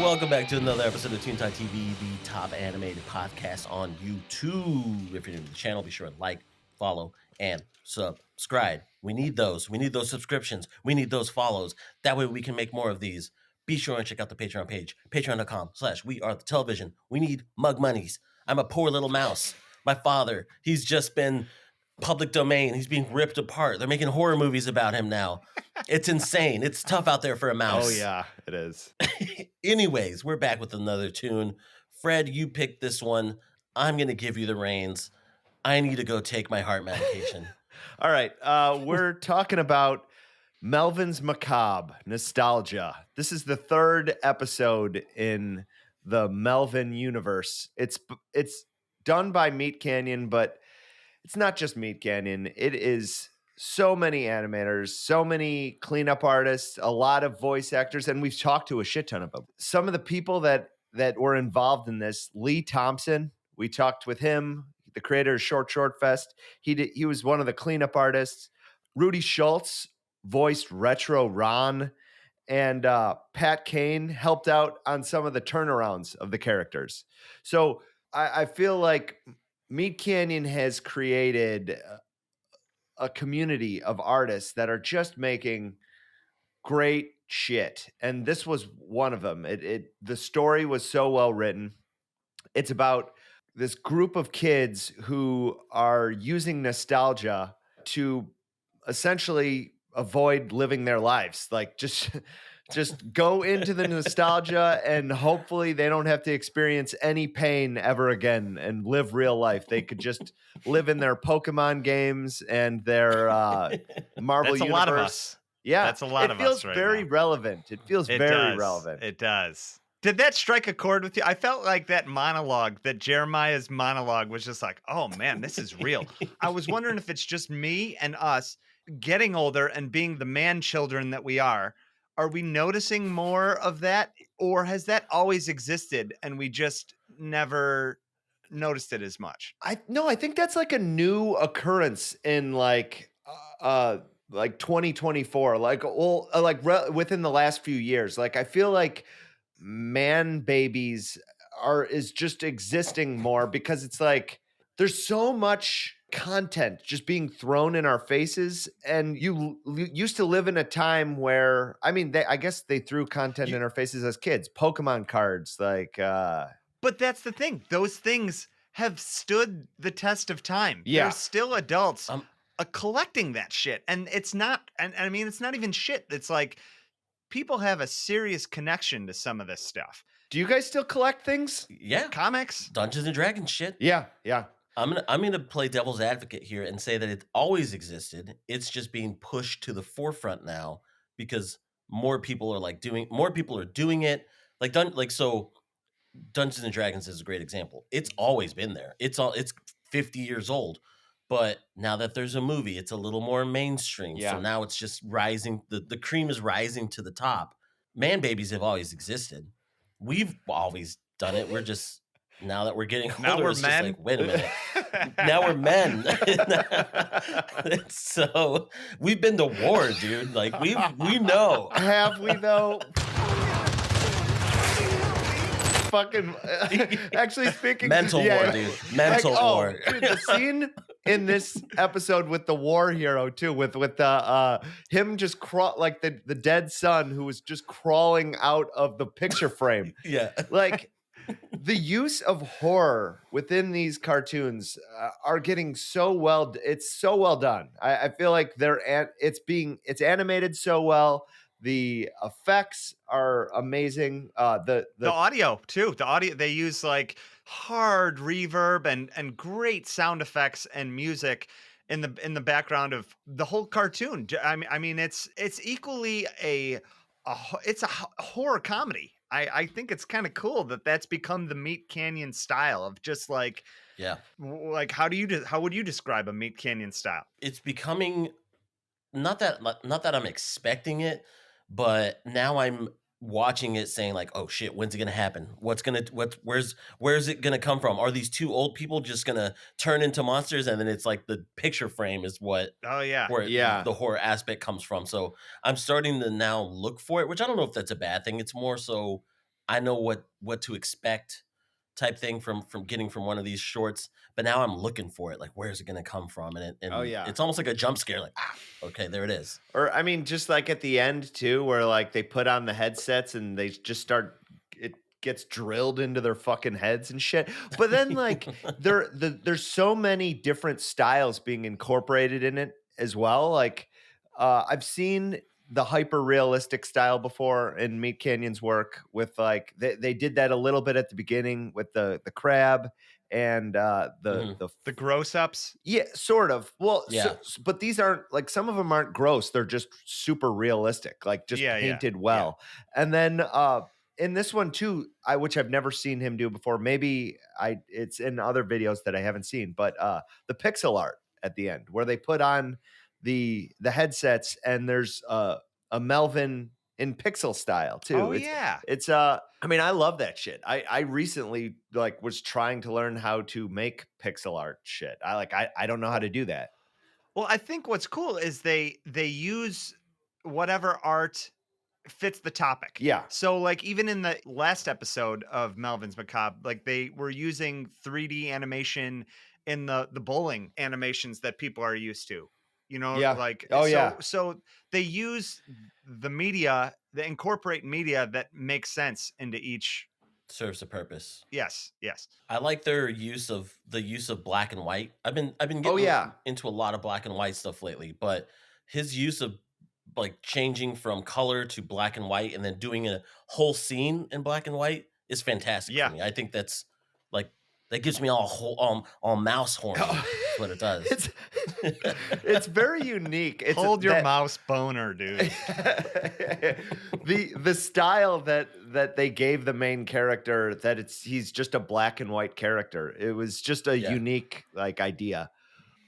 welcome back to another episode of Toon Talk TV, the top animated podcast on YouTube. If you're new to the channel, be sure to like, follow, and subscribe. We need those. We need those subscriptions. We need those follows. That way we can make more of these. Be sure and check out the Patreon page, patreon.com/wearethetelevision. We need mug monies. I'm a poor little mouse. My father, he's just been public domain. He's being ripped apart. They're making horror movies about him now. It's insane. It's tough out there for a mouse. Oh, yeah, it is. Anyways, we're back with another tune. Fred, you picked this one. I'm going to give you the reins. I need to go take my heart medication. All right. We're talking about Melvins Macabre, Nostalgia. This is the third episode in the Melvin universe. It's done by MeatCanyon, but it's not just MeatCanyon. It is so many animators, so many cleanup artists, a lot of voice actors, and we've talked to a shit ton of them. Some of the people that were involved in this, Lee Thompson, we talked with him, the creator of Short Fest. He was one of the cleanup artists. Rudy Schultz voiced Retro Ron, and Pat Kain helped out on some of the turnarounds of the characters. So I feel like MeatCanyon has created a community of artists that are just making great shit. And this was one of them. The story was so well written. It's about this group of kids who are using nostalgia to essentially avoid living their lives. Like just go into the nostalgia and hopefully they don't have to experience any pain ever again and live real life. They could just live in their Pokemon games and their Marvel That's a universe. lot of us. Yeah, that's a lot of us. It feels right very now. relevant. It feels very relevant. It does. Did that strike a chord with you? I felt like that monologue, that Jeremiah's monologue, was just like, oh man, this is real. I was wondering if it's just me and us getting older and being the man children that we are. Are we noticing more of that, or has that always existed and we just never noticed it as much? I think that's like a new occurrence in like 2024, within the last few years. Like I feel like man babies is just existing more because it's like there's so much content just being thrown in our faces, and you used to live in a time where I guess they threw content in our faces as kids, Pokemon cards, like but that's the thing, those things have stood the test of time. Yeah. They're still adults collecting that shit, and it's not, and I mean, it's not even shit. It's like people have a serious connection to some of this stuff. Do you guys still collect things? Yeah. Comics, Dungeons and Dragons shit. Yeah. I'm gonna play devil's advocate here and say that it always existed. It's just being pushed to the forefront now because more people are doing it. So Dungeons and Dragons is a great example. It's always been there. It's 50 years old. But now that there's a movie, it's a little more mainstream. Yeah. So now it's just rising. The cream is rising to the top. Man babies have always existed. We've always done it. We're just, now that we're getting older, now we're it's men. just like, wait a minute. Now we're men. So we've been to war, dude. Like we know. Have we though? Fucking actually speaking Mental war, dude. Mental war. Dude, the scene in this episode with the war hero too, with him just like the dead son who was just crawling out of the picture frame. Yeah. Like the use of horror within these cartoons are getting so well. It's so well done. I feel like it's animated so well. The effects are amazing. The audio too. The audio, they use like hard reverb and great sound effects and music in the background of the whole cartoon. I mean, it's equally a horror comedy. I think it's kind of cool that that's become the MeatCanyon style of just like, yeah. Like how would you describe a MeatCanyon style? It's becoming not that I'm expecting it, but now I'm watching it saying like, oh shit, when's it gonna happen? Where's it gonna come from? Are these two old people just gonna turn into monsters? And then it's like the picture frame is what the horror aspect comes from. So I'm starting to now look for it, which I don't know if that's a bad thing. It's more so I know what to expect type thing from getting from one of these shorts, but now I'm looking for it. Like, where's it going to come from? And Oh, yeah. it's almost like a jump scare. Like, okay, there it is. Or I mean, just like at the end too, where like they put on the headsets and they just start, it gets drilled into their fucking heads and shit. But then like there's so many different styles being incorporated in it as well. Like I've seen the hyper realistic style before in MeatCanyon's work with like they did that a little bit at the beginning with the crab and The gross ups. yeah, sort of. Well, Yeah. but these aren't like, some of them aren't gross. They're just super realistic, like just Yeah, yeah, painted well. And then in this one too, which I've never seen him do before. Maybe it's in other videos that I haven't seen, but the pixel art at the end where they put on the headsets and there's a Melvin in pixel style too. Oh, it's, yeah. It's I mean, I love that shit. I recently like was trying to learn how to make pixel art shit. I don't know how to do that. Well, I think what's cool is they use whatever art fits the topic. Yeah. So like even in the last episode of Melvins Macabre, like they were using 3D animation in the bowling animations that people are used to. You know, Yeah. like Oh, so, yeah. So they use the media, they incorporate media that makes sense into each. Serves a purpose. Yes. I like their use of black and white. I've been getting into a lot of black and white stuff lately, but his use of like changing from color to black and white and then doing a whole scene in black and white is fantastic for me. I think that's like, that gives me all mouse horn. That's what it does. It's very unique. It's Hold your mouse boner, dude. the style that they gave the main character, that he's just a black and white character. It was just a unique like idea.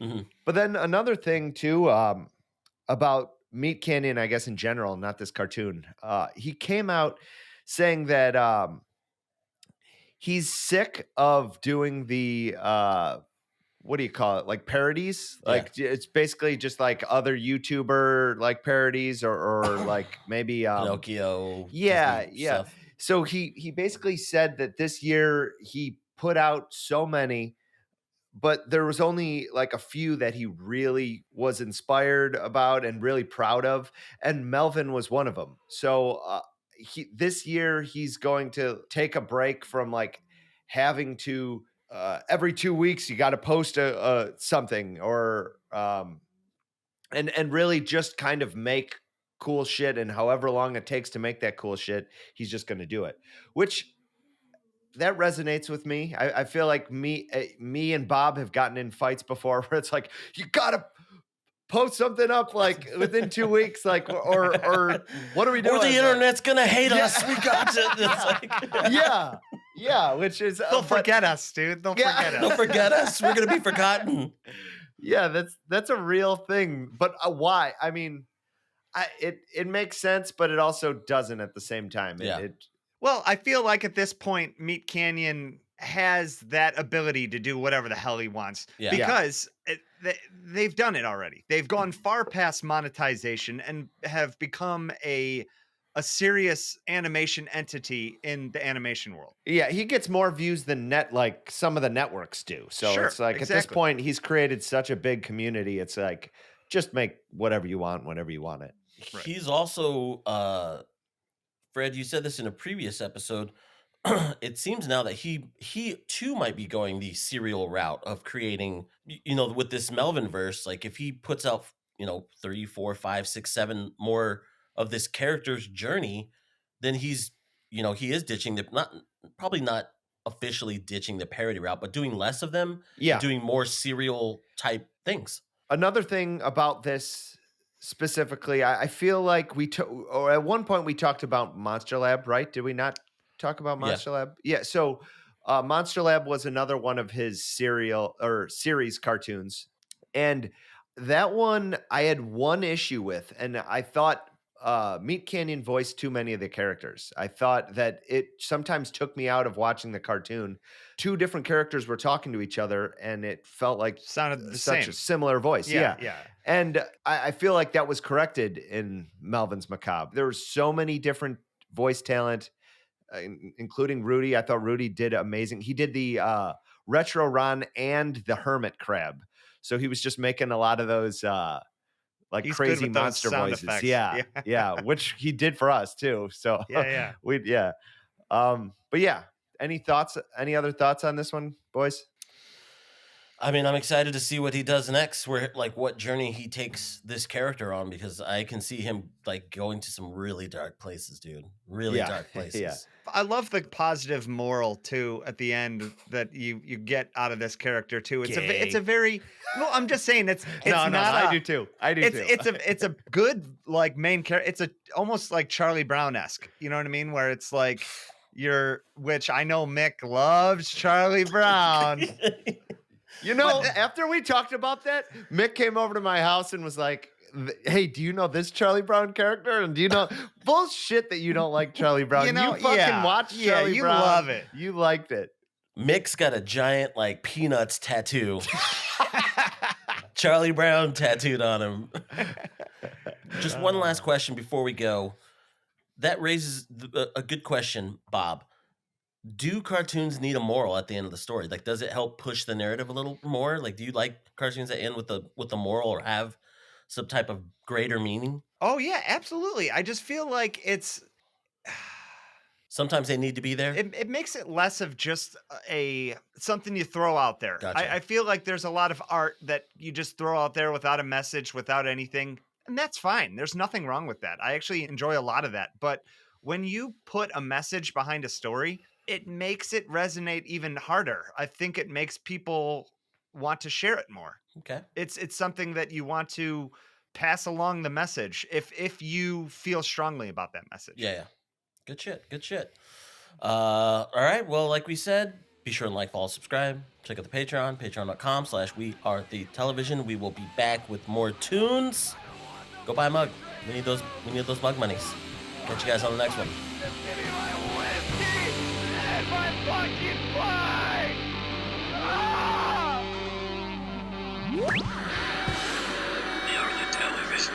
Mm-hmm. But then another thing too, about MeatCanyon, I guess in general, not this cartoon. He came out saying that he's sick of doing the what do you call it? Like parodies? Like it's basically just like other YouTuber like parodies or like maybe Pinocchio. Yeah, Disney yeah. stuff. So he basically said that this year he put out so many, but there was only like a few that he really was inspired about and really proud of, and Melvin was one of them. So this year he's going to take a break from like having to every 2 weeks you got to post a something or and really just kind of make cool shit, and however long it takes to make that cool shit, he's just going to do it, which that resonates with me. I feel like me and Bob have gotten in fights before where it's like, you gotta post something up like within 2 weeks, like or what are we doing? Or the internet's gonna hate us. We got to. It's like, yeah, which is they'll forget us, dude. They'll forget us. Don't forget us. We're gonna be forgotten. Yeah, that's a real thing. But why? I mean, it makes sense, but it also doesn't at the same time. Well, I feel like at this point, MeatCanyon has that ability to do whatever the hell he wants because they've done it already. They've gone far past monetization and have become a serious animation entity in the animation world. Yeah, he gets more views than like some of the networks do. So it's like at this point, he's created such a big community. It's like, just make whatever you want whenever you want it. Right. He's also Fred, you said this in a previous episode. It seems now that he too might be going the serial route of creating, with this Melvin verse. Like if he puts out, 3, 4, 5, 6, 7 more of this character's journey, then he's, he is ditching probably not officially ditching the parody route, but doing less of them, and doing more serial type things. Another thing about this specifically, I feel like or at one point we talked about Monster Lab, right? Did we not talk about Monster Lab? Yeah. So Monster Lab was another one of his series cartoons, and that one I had one issue with, and I thought MeatCanyon voiced too many of the characters. I thought that it sometimes took me out of watching the cartoon. 2 different characters were talking to each other, and it felt like sounded such same. a similar voice. Yeah. And I feel like that was corrected in Melvins Macabre. There was so many different voice talent. including Rudy. I thought Rudy did amazing. He did the Retro Ron and the Hermit Crab. So he was just making a lot of those like He's good crazy with those monster sound voices. effects. Yeah, which he did for us too. So Yeah. but yeah, any other thoughts on this one, boys? I mean, I'm excited to see what he does next, where like what journey he takes this character on, because I can see him like going to some really dark places, dude. Really dark places. Yeah. I love the positive moral too at the end that you get out of this character too. It's a very well. I'm just saying it's No, not. I do too. It's a good like main character. It's a almost like Charlie Brown-esque. You know what I mean? Where it's like which I know Mick loves Charlie Brown. You know, after we talked about that, Mick came over to my house and was like, hey, do you know this Charlie Brown character? And do you know bullshit that you don't like Charlie Brown? You know, you fucking watched Charlie you Brown. love it. You liked it. Mick's got a giant like Peanuts tattoo. Charlie Brown tattooed on him. Just one last question before we go. That raises a good question, Bob. Do cartoons need a moral at the end of the story? Like, does it help push the narrative a little more? Like, do you like cartoons that end with a moral or have some type of greater meaning? Oh yeah, absolutely. I just feel like it's sometimes they need to be there. It makes it less of just something you throw out there. Gotcha. I feel like there's a lot of art that you just throw out there without a message, without anything, and that's fine. There's nothing wrong with that. I actually enjoy a lot of that. But when you put a message behind a story, it makes it resonate even harder. I think it makes people want to share it more. Okay. It's something that you want to pass along the message if you feel strongly about that message. Yeah. Good shit. All right. Well, like we said, be sure to like, follow, subscribe. Check out the Patreon, patreon.com/wearethetelevision. We will be back with more tunes. Go buy a mug. We need those mug monies. Catch you guys on the next one. We are the television.